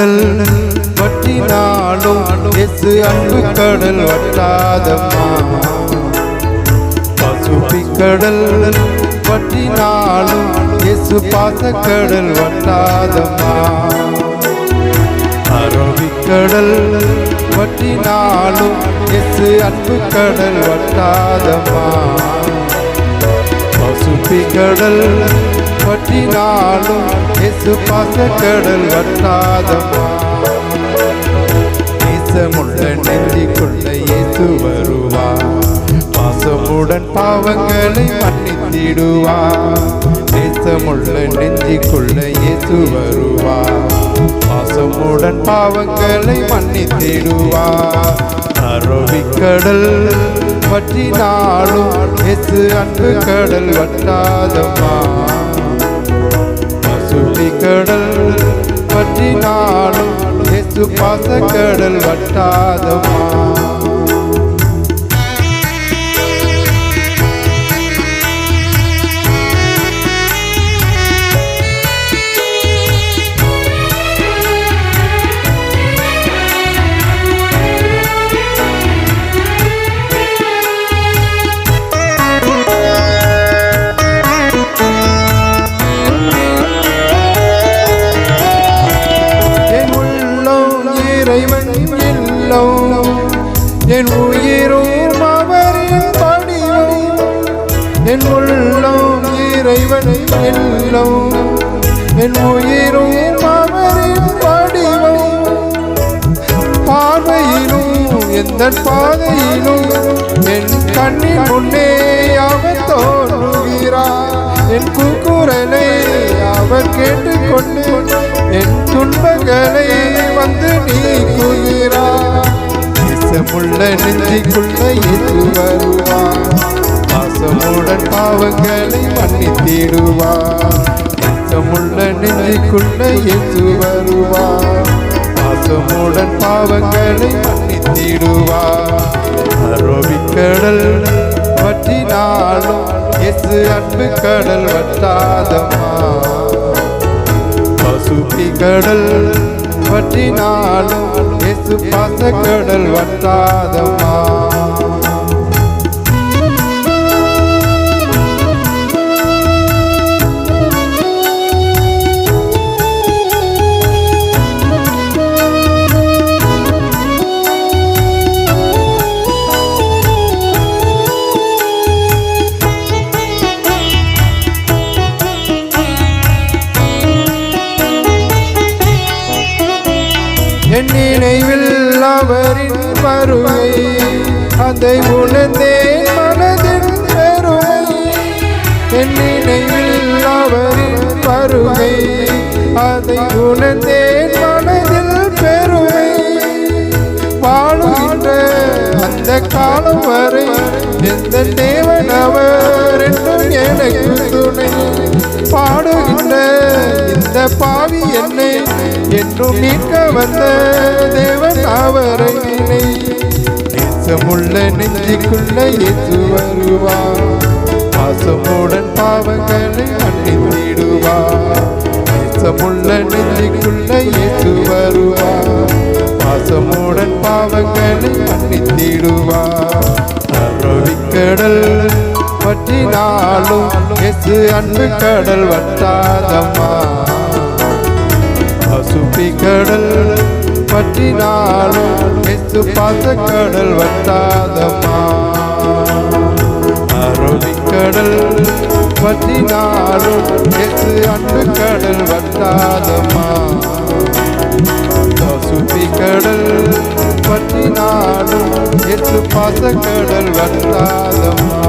கடல் வற்றினாலும் இயேசு அன்பு கடல் வற்றாதம்மா. பசுபி கடல் வற்றினாலும் இயேசு பாசக்கடல் வற்றாதம்மா. அரபிக்கடல் வற்றினாலும் இயேசு அன்பு கடல் வற்றாதம்மா. பசுபி கடல் வற்றினாலும் இயேசு பாசக்கடல் வற்றாதம்மா. நேசமுள்ள நெஞ்சுக்குள்ள இயேசு வருவார், பாசமுடன் பாவங்களை மன்னித்திடுவார். நேசமுள்ள நெஞ்சுக்குள்ள இயேசு வருவார், பாசமுடன் பாவங்களை மன்னித்திடுவார். அரபிக்கடல் வற்றினாலும் இயேசு அன்பு கடல் வற்றாதம்மா. பசுபி கடல் வற்றினாலும் இயேசு பாசக்கடல் வற்றாதம்மா. என் உயிரும் அவரின் வடிவம், என் உள்ளம் இறைவன் எல்லாம். என் உயிரும் அவரின் வடிவம், பார்வையிலும் எந்த பாதையிலும் என் கண்ணின் முன்னே அவர் தோன்றுகிறார். என் கூக்குரலை அவர் கேட்டுக்கொண்டு என் துன்பங்களை வந்து நீக்குகிறார். நேசமுள்ள நெஞ்சுக்குள்ள இயேசு வருவார், பாசமுடன் பாவங்களை மன்னித்திடுவார். நேசமுள்ள நெஞ்சுக்குள்ள இயேசு வருவார், பாசமுடன் பாவங்களை மன்னித்திடுவார். அரபிக்கடல் வற்றினாலும் இயேசு அன்பு கடல் வற்றாதம்மா. பசுபி கடல் வற்றினாலும் இயேசு பாசக்கடல் வற்றாதம்மா. என் நினைவில் அவரின் வருகை, அதை உணர்ந்தேன் மனதின் பெருமை. என் நினைவில் அவரின் வருகை, அதை உணர்ந்தேன் மனதில் பெருமை. வாழுகின்ற அந்த காலம் வரை எந்த தேவன் அவர் என்றும் எனக்கு துணை. பாடுகின்ற இந்த பாவி என்னை என்றும் மீட்க வந்த தேவன் அவரை நினை. நேசமுள்ள நெஞ்சுக்குள்ள இயேசு வருவார், பாசமுடன் பாவங்களை மன்னித்திடுவார். நேசமுள்ள நெஞ்சுக்குள்ள இயேசு வருவார், பாசமுடன் பாவங்களை மன்னித்திடுவார். அரபிக்கடல் வற்றினாலும் இயேசு அன்பு கடல் வற்றாதம்மா. பசுபி கடல் வற்றினாலும் இயேசு பாசக்கடல் வற்றாதம்மா. அரபிக்கடல் வற்றினாலும் இயேசு அன்பு கடல் வற்றாதம்மா. பசுபி கடல் வற்றினாலும் இயேசு பாசக்கடல் வற்றாதம்மா.